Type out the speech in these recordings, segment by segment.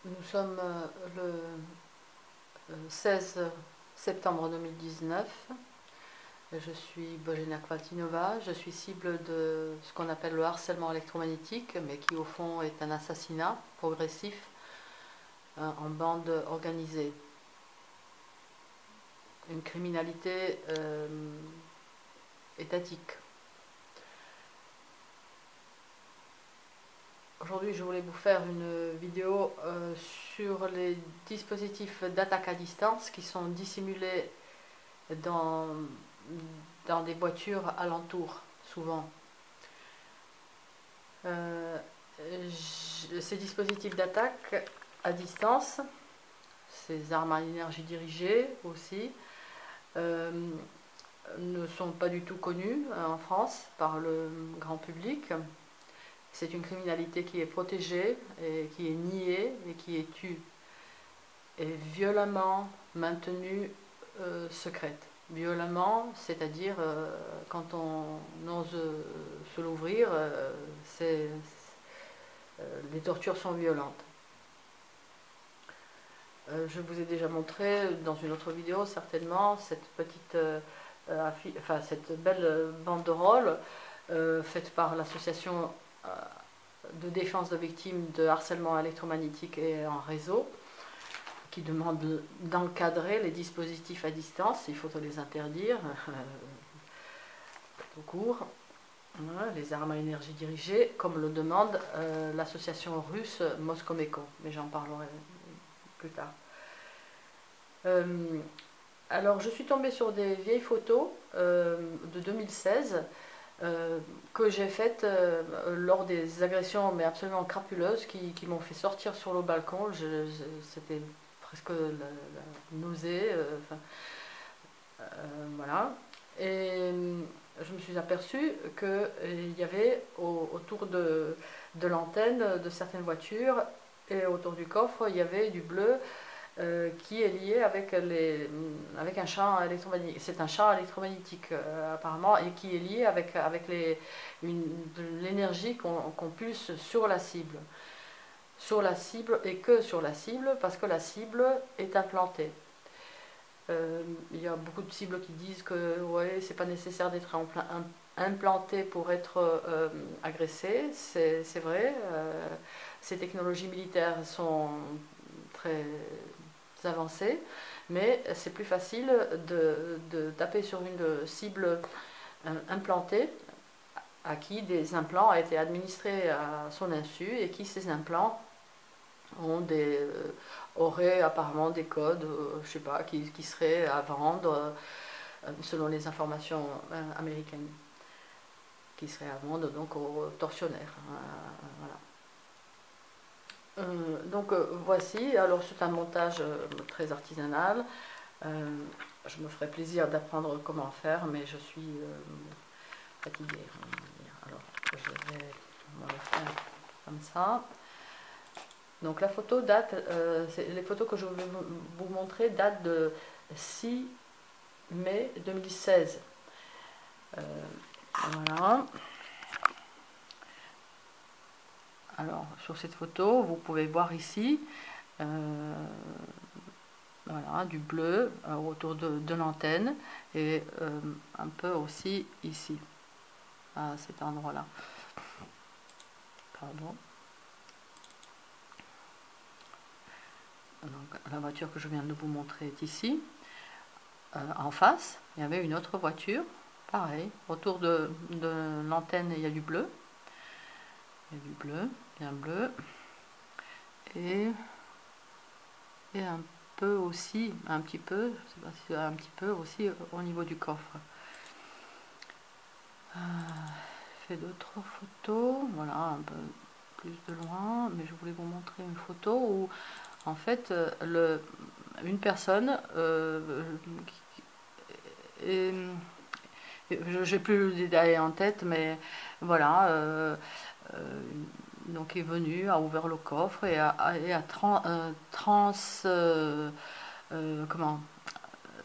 Nous sommes le 16 septembre 2019. Je suis Božena Kvatinova. Je suis cible de ce qu'on appelle le harcèlement électromagnétique, mais qui au fond est un assassinat progressif en bande organisée. Une criminalité étatique. Aujourd'hui, je voulais vous faire une vidéo sur les dispositifs d'attaque à distance qui sont dissimulés dans, dans des voitures alentours, souvent. Ces dispositifs d'attaque à distance, ces armes à énergie dirigée aussi, ne sont pas du tout connus en France par le grand public. C'est une criminalité qui est protégée et qui est niée et qui est tue et violemment maintenue secrète. Violemment, c'est-à-dire quand on ose se l'ouvrir, les tortures sont violentes. Je vous ai déjà montré dans une autre vidéo certainement cette petite, cette belle banderole faite par l'association de défense de victimes de harcèlement électromagnétique et en réseau, qui demande d'encadrer les dispositifs à distance. Il faut les interdire tout court. Voilà, les armes à énergie dirigée, comme le demande l'association russe Moscomeco, mais j'en parlerai plus tard. Alors, je suis tombée sur des vieilles photos de 2016 que j'ai faites lors des agressions, mais absolument crapuleuses, qui m'ont fait sortir sur le balcon. C'était presque la nausée. Voilà. Et je me suis aperçue qu'il y avait autour de l'antenne de certaines voitures et autour du coffre, il y avait du bleu qui est lié avec un champ électromagnétique. C'est un champ électromagnétique apparemment, et qui est lié avec l'énergie qu'on pulse sur la cible. Sur la cible et que sur la cible, parce que la cible est implantée. Il y a beaucoup de cibles qui disent que ouais, c'est pas nécessaire d'être implanté pour être agressé. C'est vrai. Ces technologies militaires sont très avancées, mais c'est plus facile de taper sur une cible implantée à qui des implants ont été administrés à son insu et qui, ces implants, auraient apparemment des codes, je sais pas, qui seraient à vendre, selon les informations américaines, qui seraient à vendre donc aux tortionnaires. Voilà. Donc voici, alors c'est un montage très artisanal. Je me ferai plaisir d'apprendre comment faire, mais je suis fatiguée. Alors je vais le faire comme ça. Donc la photo date, les photos que je vais vous montrer datent de 6 mai 2016. Voilà. Alors sur cette photo, vous pouvez voir ici, voilà, du bleu autour de l'antenne et un peu aussi ici, à cet endroit-là. Pardon. Donc, la voiture que je viens de vous montrer est ici. En face, il y avait une autre voiture, pareil, autour de l'antenne il y a du bleu. Il y a du bleu, bien bleu. Et un peu aussi, un petit peu, je sais pas si un petit peu aussi au niveau du coffre. J'ai fait d'autres photos, voilà, un peu plus de loin, mais je voulais vous montrer une photo où en fait une personne j'ai plus le détail en tête, mais voilà, donc est venu, a ouvert le coffre et a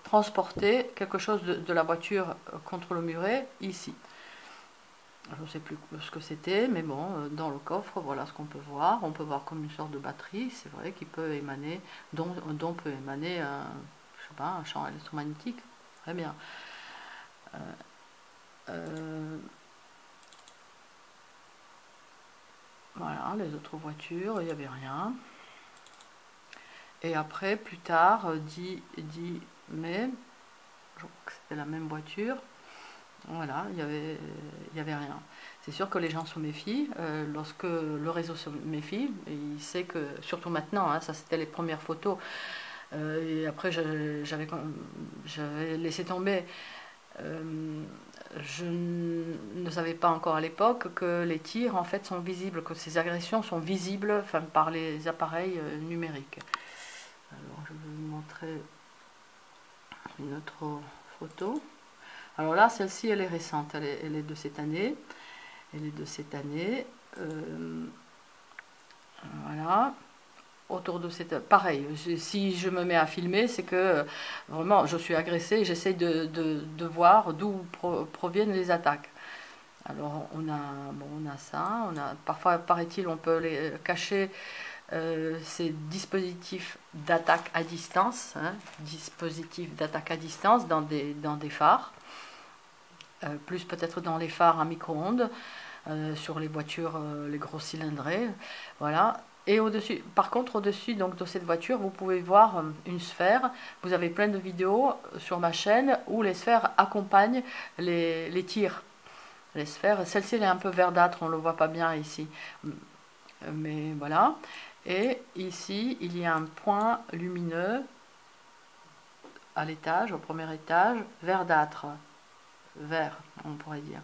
transporté quelque chose de la voiture contre le muret ici. je ne sais plus ce que c'était, mais bon, dans le coffre, voilà ce qu'on peut voir. On peut voir comme une sorte de batterie, c'est vrai, qui peut émaner, dont peut émaner je sais pas, un champ électromagnétique. Très bien. Voilà, les autres voitures, il n'y avait rien. Et après, plus tard, 10 mai, je crois que c'était la même voiture, voilà, il y avait rien. C'est sûr que les gens se méfient. Lorsque le réseau se méfie, il sait que, surtout maintenant, hein, ça c'était les premières photos, et après j'avais laissé tomber. Je ne savais pas encore à l'époque que les tirs en fait sont visibles, que ces agressions sont visibles, enfin, par les appareils numériques. Alors je vais vous montrer une autre photo. Alors là, celle-ci, elle est récente, elle est de cette année. Elle est de cette année. Voilà. Autour de cette... Pareil, si je me mets à filmer, c'est que vraiment, je suis agressée, j'essaie de voir d'où proviennent les attaques. Alors, on a ça, parfois, paraît-il, on peut les cacher ces dispositifs d'attaque à distance, hein, dispositifs d'attaque à distance dans des phares, plus peut-être dans les phares à micro-ondes, sur les voitures, les gros cylindrés, voilà. Et au-dessus, par contre, au-dessus donc de cette voiture, vous pouvez voir une sphère. Vous avez plein de vidéos sur ma chaîne où les sphères accompagnent les tirs. Les sphères, celle-ci elle est un peu verdâtre, on ne le voit pas bien ici, mais voilà. Et ici, il y a un point lumineux à l'étage, au premier étage, verdâtre, vert, on pourrait dire.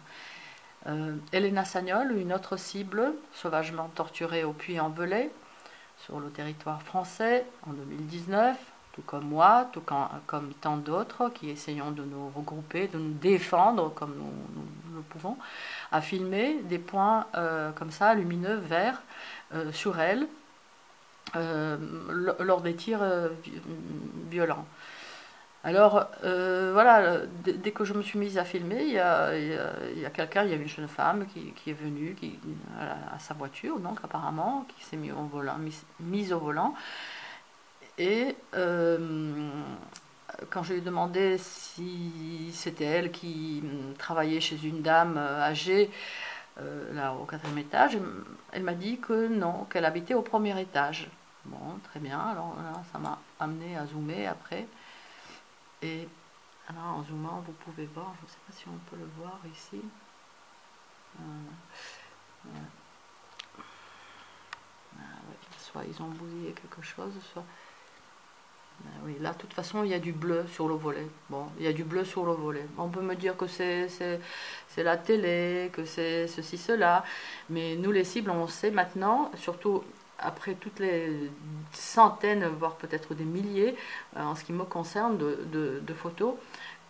Elena Sagnol, une autre cible, sauvagement torturée au Puy-en-Velay, sur le territoire français en 2019, tout comme moi, comme tant d'autres qui essayons de nous regrouper, de nous défendre comme nous le pouvons, à filmer des points comme ça, lumineux, verts, sur elle, lors des tirs violents. Alors, voilà, dès que je me suis mise à filmer, il y a quelqu'un, il y a une jeune femme qui est venue à sa voiture, donc apparemment, qui s'est mise au volant. Et quand je lui ai demandé si c'était elle qui travaillait chez une dame âgée, là au 4e étage, elle m'a dit que non, qu'elle habitait au 1er étage. Bon, très bien, alors là, ça m'a amené à zoomer après. Et alors en zoomant, vous pouvez voir, je ne sais pas si on peut le voir ici. Soit ils ont bousillé quelque chose, soit... oui, là, de toute façon, il y a du bleu sur le volet. Bon, il y a du bleu sur le volet. On peut me dire que c'est la télé, que c'est ceci, cela. Mais nous, les cibles, on sait maintenant, surtout après toutes les centaines, voire peut-être des milliers, en ce qui me concerne, de photos,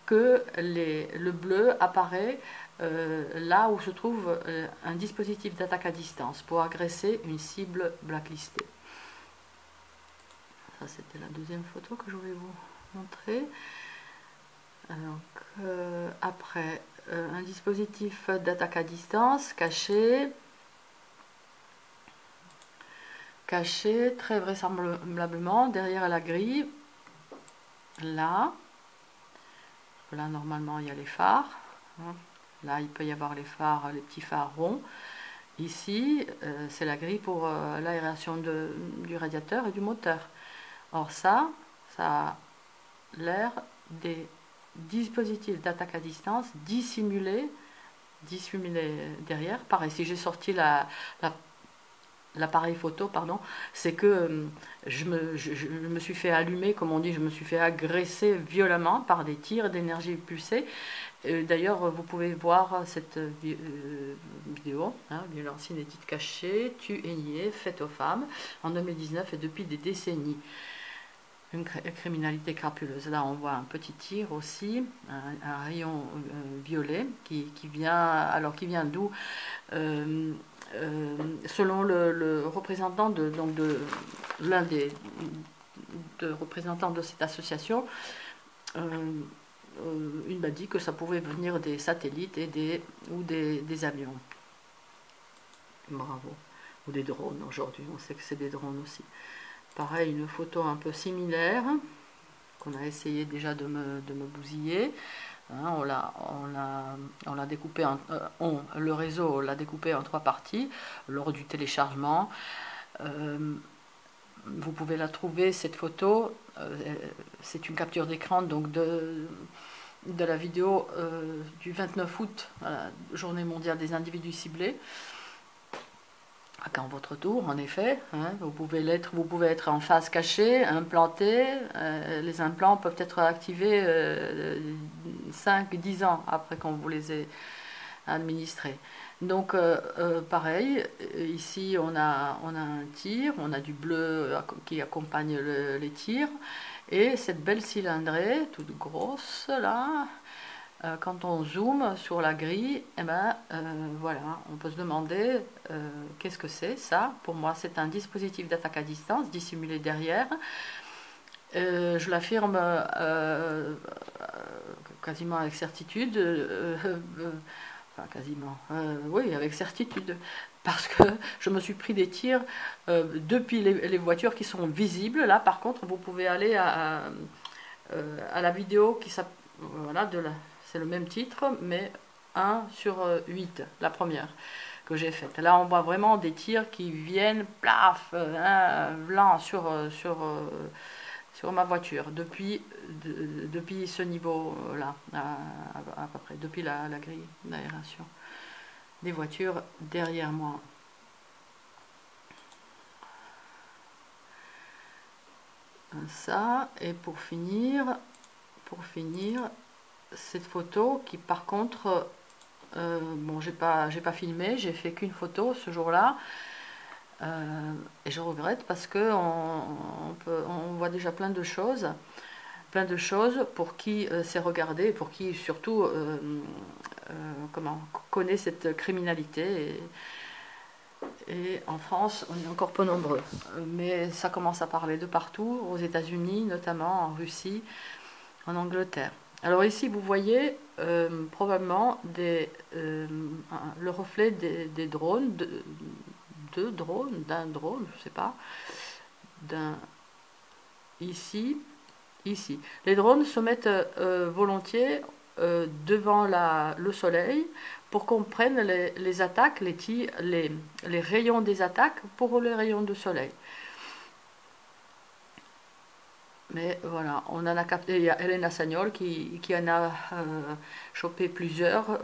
que le bleu apparaît là où se trouve un dispositif d'attaque à distance pour agresser une cible blacklistée. Ça, c'était la deuxième photo que je voulais vous montrer. Donc, après, un dispositif d'attaque à distance caché, très vraisemblablement derrière la grille, là normalement il y a les phares, là il peut y avoir les petits phares ronds. Ici c'est la grille pour l'aération du radiateur et du moteur. Or ça a l'air des dispositifs d'attaque à distance dissimulés derrière. Pareil, si j'ai sorti l'appareil photo, pardon, c'est que je me suis fait allumer, comme on dit, je me suis fait agresser violemment par des tirs d'énergie pulsée. D'ailleurs, vous pouvez voir cette vidéo, hein, violence inédite cachée, tue et niée, faite aux femmes, en 2019 et depuis des décennies. Une criminalité crapuleuse. Là, on voit un petit tir aussi, un rayon violet qui vient d'où selon le représentant l'un des représentants de cette association, il m'a dit que ça pouvait venir des satellites et ou des avions. Bravo. Ou des drones aujourd'hui, on sait que c'est des drones aussi. Pareil, une photo un peu similaire, qu'on a essayé déjà de me bousiller. Hein, on l'a découpé le réseau l'a découpé en 3 parties lors du téléchargement. Vous pouvez la trouver, cette photo, c'est une capture d'écran donc de la vidéo du 29 août, journée mondiale des individus ciblés. À quand votre tour, en effet, hein, vous pouvez être en phase cachée, implanté. Les implants peuvent être activés 5-10 ans après qu'on vous les ait administrés. Donc pareil, ici on a un tir, on a du bleu qui accompagne les tirs, et cette belle cylindrée toute grosse là, quand on zoome sur la grille, eh ben, voilà, on peut se demander qu'est-ce que c'est ça. Pour moi, c'est un dispositif d'attaque à distance dissimulé derrière. Je l'affirme quasiment avec certitude, enfin quasiment, oui, avec certitude, parce que je me suis pris des tirs depuis les voitures qui sont visibles. Là, par contre, vous pouvez aller à la vidéo qui s'appelle, voilà, c'est le même titre, mais 1/8, la première que j'ai faite. Là, on voit vraiment des tirs qui viennent, plaf, blanc sur ma voiture, depuis ce niveau-là, à peu près, depuis la grille d'aération des voitures derrière moi. Ça, et pour finir, cette photo qui par contre, bon, j'ai pas filmé, j'ai fait qu'une photo ce jour-là, et je regrette parce que on voit déjà plein de choses pour qui s'est regardé, pour qui surtout connaît cette criminalité. Et en France, on est encore peu nombreux, mais ça commence à parler de partout, aux États-Unis notamment, en Russie, en Angleterre. Alors ici, vous voyez probablement le reflet des drones, d'un drone, je sais pas, ici. Les drones se mettent volontiers devant le soleil pour qu'on prenne les attaques, les rayons des attaques pour les rayons de soleil. Mais voilà, on en a capté, il y a Hélène Assagnol qui en a chopé plusieurs,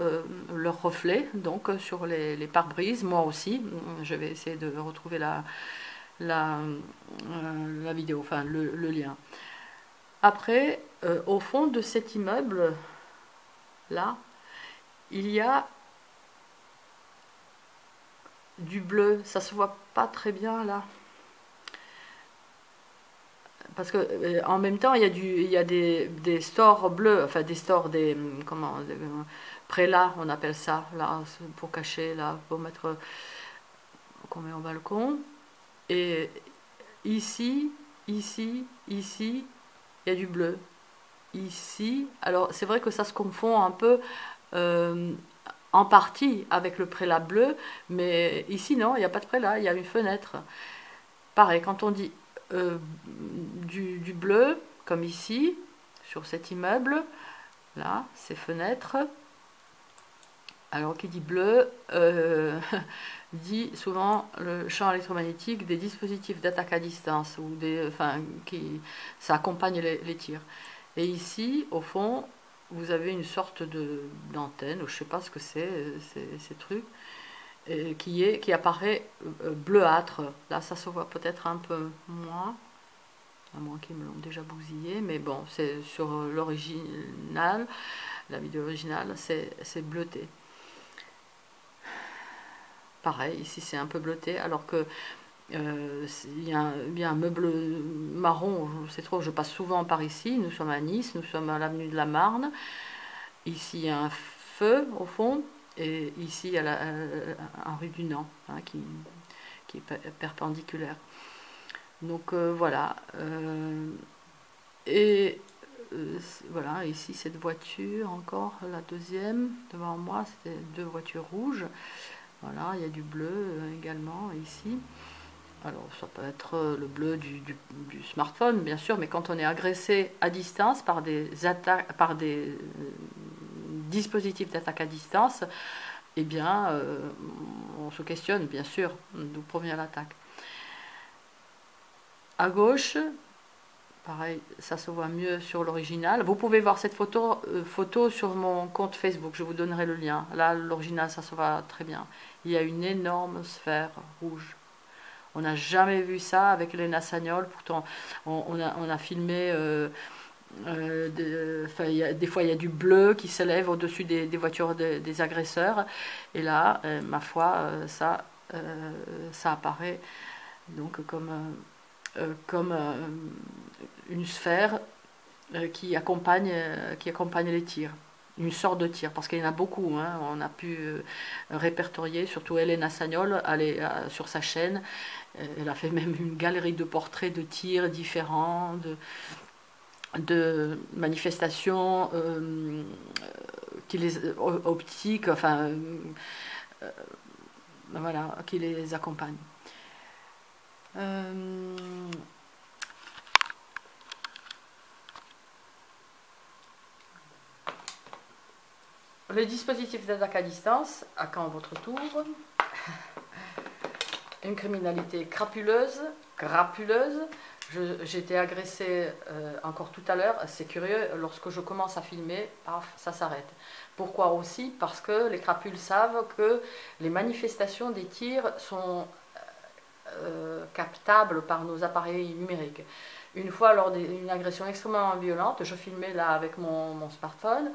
leurs reflets, donc sur les pare-brises, moi aussi. Je vais essayer de retrouver la vidéo, enfin le lien. Après, au fond de cet immeuble, là, il y a du bleu. Ça se voit pas très bien là. Parce que en même temps, il y a des stores bleus, enfin des stores, prélats, on appelle ça, là, pour cacher, là, pour mettre qu'on met au balcon. Et ici, il y a du bleu. Ici, alors c'est vrai que ça se confond un peu en partie avec le prélat bleu, mais ici non, il n'y a pas de prélat, il y a une fenêtre. Pareil, quand on dit du bleu, comme ici, sur cet immeuble, là, ces fenêtres, alors qui dit bleu, dit souvent le champ électromagnétique des dispositifs d'attaque à distance, ou ça accompagne les tirs. Et ici, au fond, vous avez une sorte d'antenne, ou je sais pas ce que c'est, ces trucs, qui apparaît bleuâtre. Là, ça se voit peut-être un peu moins, à moins qu'ils me l'ont déjà bousillé, mais bon, c'est sur l'original, la vidéo originale, c'est bleuté. Pareil, ici c'est un peu bleuté, alors que il y a un meuble marron, c'est trop, je passe souvent par ici, nous sommes à Nice, nous sommes à l'avenue de la Marne, ici il y a un feu au fond, et ici il y a un rue du Nant, hein, qui est perpendiculaire. Donc voilà, et voilà, ici cette voiture encore, la deuxième devant moi, c'était 2 voitures rouges. Voilà, il y a du bleu également ici. Alors ça peut être le bleu du smartphone bien sûr, mais quand on est agressé à distance par des attaques, par des dispositifs d'attaque à distance, eh bien on se questionne bien sûr d'où provient l'attaque. À gauche, pareil, ça se voit mieux sur l'original. Vous pouvez voir cette photo sur mon compte Facebook, je vous donnerai le lien. Là, l'original, ça se voit très bien. Il y a une énorme sphère rouge. On n'a jamais vu ça avec Elena Sagnol. Pourtant, on a filmé... des fois, il y a du bleu qui s'élève au-dessus des voitures des agresseurs. Et là, ma foi, ça apparaît donc comme une sphère qui accompagne les tirs, une sorte de tir, parce qu'il y en a beaucoup, hein. On a pu répertorier, surtout Elena Sagnol, sur sa chaîne, elle a fait même une galerie de portraits de tirs différents, de manifestations optiques, enfin voilà, qui les accompagnent. Le dispositif d'attaque à distance, à quand votre tour? Une criminalité crapuleuse. J'ai été agressée encore tout à l'heure, c'est curieux, lorsque je commence à filmer, paf, ça s'arrête. Pourquoi aussi? Parce que les crapules savent que les manifestations des tirs sont captables par nos appareils numériques. Une fois, lors d'une agression extrêmement violente, je filmais là avec mon smartphone,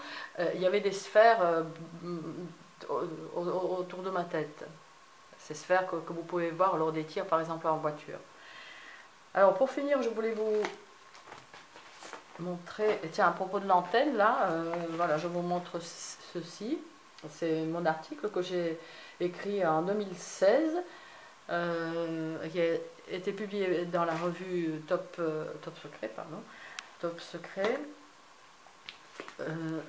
il y avait des sphères autour de ma tête. Ces sphères que vous pouvez voir lors des tirs, par exemple en voiture. Alors pour finir, je voulais vous montrer, tiens, à propos de l'antenne, là, voilà, je vous montre ceci. C'est mon article que j'ai écrit en 2016, qui a été publié dans la revue Top Secret, pardon, Top Secret.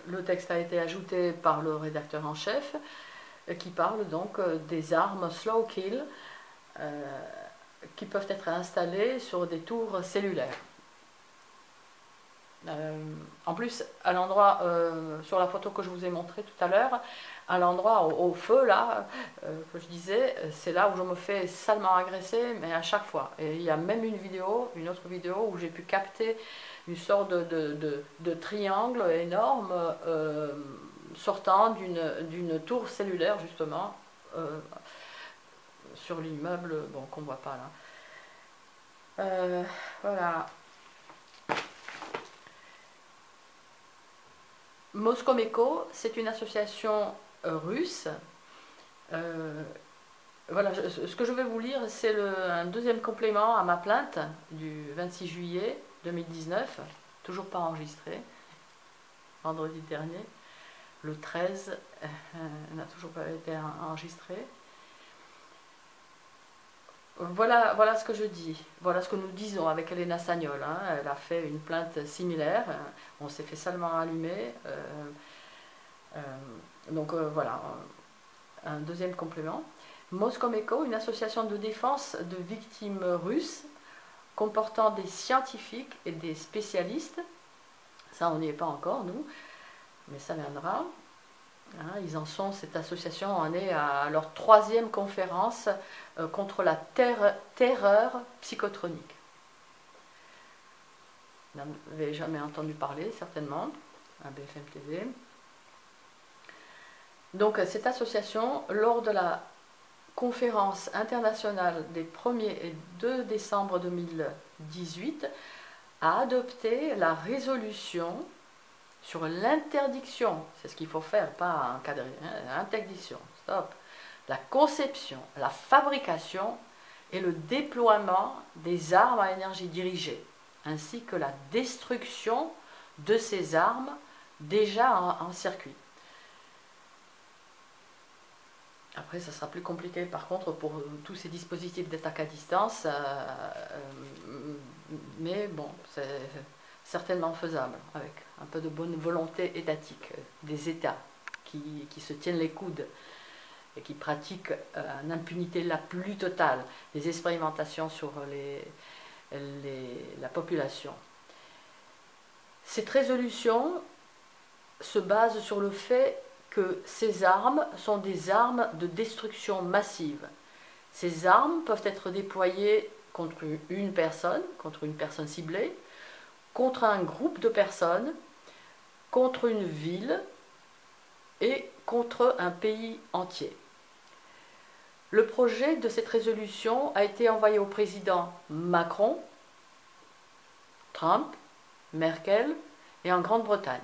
Le texte a été ajouté par le rédacteur en chef, qui parle donc des armes slow kill qui peuvent être installées sur des tours cellulaires. En plus, à l'endroit, sur la photo que je vous ai montrée tout à l'heure, à l'endroit au feu là, que je disais, c'est là où je me fais salement agresser, mais à chaque fois. Et il y a même une autre vidéo où j'ai pu capter une sorte de triangle énorme sortant d'une tour cellulaire justement sur l'immeuble, bon, qu'on voit pas là. Voilà. Moscow-Meko, c'est une association russe. Voilà, ce que je vais vous lire, c'est un deuxième complément à ma plainte du 26 juillet 2019, toujours pas enregistré, vendredi dernier. Le 13 n'a toujours pas été enregistré. Voilà ce que je dis, voilà ce que nous disons avec Elena Sagnol. Hein. Elle a fait une plainte similaire, on s'est fait salement allumer. Donc voilà, un deuxième complément. Moscow-Meko, une association de défense de victimes russes comportant des scientifiques et des spécialistes. Ça, on n'y est pas encore, nous, mais ça viendra. Hein, ils en sont, cette association en est à leur 3e conférence contre la terreur psychotronique. Vous n'avez jamais entendu parler, certainement, à BFM TV. Donc, cette association, lors de la conférence internationale des 1er et 2 décembre 2018, a adopté la résolution sur l'interdiction, c'est ce qu'il faut faire, pas encadrer, hein, interdiction, stop, la conception, la fabrication et le déploiement des armes à énergie dirigée, ainsi que la destruction de ces armes déjà en circuit. Après, ça sera plus compliqué par contre pour tous ces dispositifs d'attaque à distance, mais bon, certainement faisable, avec un peu de bonne volonté étatique, des États qui se tiennent les coudes et qui pratiquent en impunité la plus totale des expérimentations sur la population. Cette résolution se base sur le fait que ces armes sont des armes de destruction massive. Ces armes peuvent être déployées contre une personne ciblée, contre un groupe de personnes, contre une ville et contre un pays entier. Le projet de cette résolution a été envoyé au président Macron, Trump, Merkel et en Grande-Bretagne.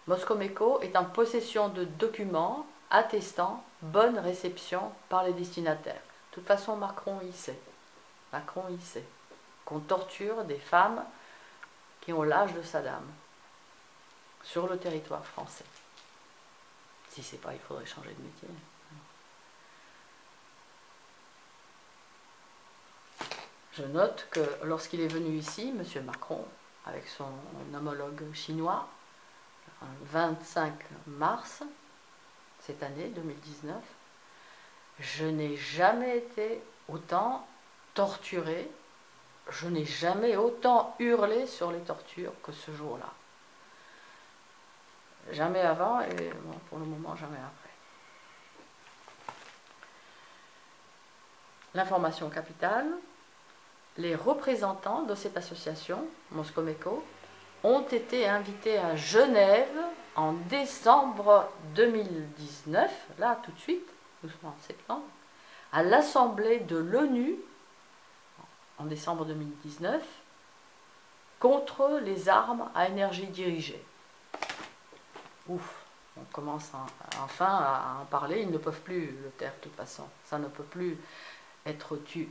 Moscow-Meco est en possession de documents attestant bonne réception par les destinataires. De toute façon, Macron y sait. Macron y sait qu'on torture des femmes qui ont l'âge de Saddam sur le territoire français. Si c'est pas, il faudrait changer de métier. Je note que lorsqu'il est venu ici, M. Macron, avec son homologue chinois, le 25 mars, cette année 2019, je n'ai jamais été autant torturée, je n'ai jamais autant hurlé sur les tortures que ce jour-là. Jamais avant et bon, pour le moment jamais après. L'information capitale, les représentants de cette association, Moscow-Meco, ont été invités à Genève en décembre 2019, là tout de suite, nous sommes en septembre, à l'Assemblée de l'ONU, en décembre 2019, contre les armes à énergie dirigée. Ouf, on commence enfin à en parler, ils ne peuvent plus le taire de toute façon, ça ne peut plus être tu.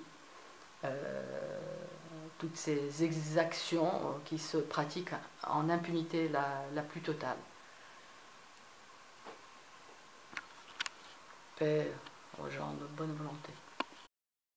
Toutes ces exactions qui se pratiquent en impunité la plus totale. Paix aux gens de bonne volonté.